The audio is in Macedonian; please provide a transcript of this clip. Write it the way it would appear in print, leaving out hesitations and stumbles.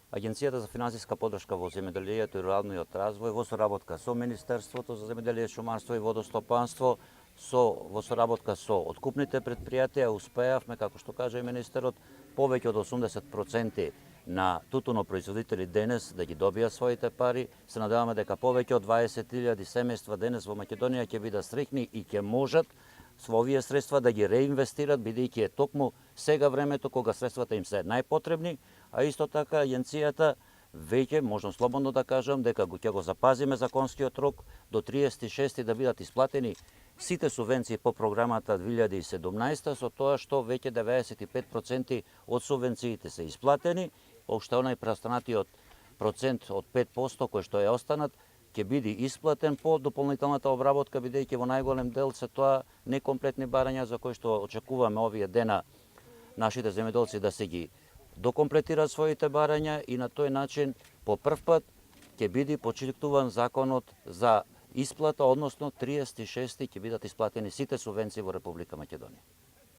Агенцијата за финансиска поддршка во земјоделието и руралниот развој во соработка со Министерството за земјоделие, шумарство и водостопанство, во соработка со откупните предпријатија успеавме, како што кажа и министерот, повеќе од 80% на тутунопроизводители денес да ги добијат своите пари. Се надеваме дека повеќе од 20.000 семејства денес во Македонија ќе бидат среќни и ќе можат со овие средства да ги реинвестират, бидејќи е токму сега времето кога средствата им се најпотребни, а исто така агенцијата веќе можам слободно да кажам дека ќе го запазиме законскиот рок до 36 да бидат исплатени сите субвенции по програмата 2017, со тоа што веќе 95% од субвенциите се исплатени, уште онај преостанатиот процент од 5% кој што е останат ќе биде исплатен по дополнителната обработка, бидејќи во најголем дел се тоа некомплетни барања за кои што очекуваме овие дена нашите земјоделци да се ги докомплетираат своите барања и на тој начин по прв пат ќе биде почитуван законот за исплата, односно 36 ќе бидат исплатени сите субвенции во Република Македонија.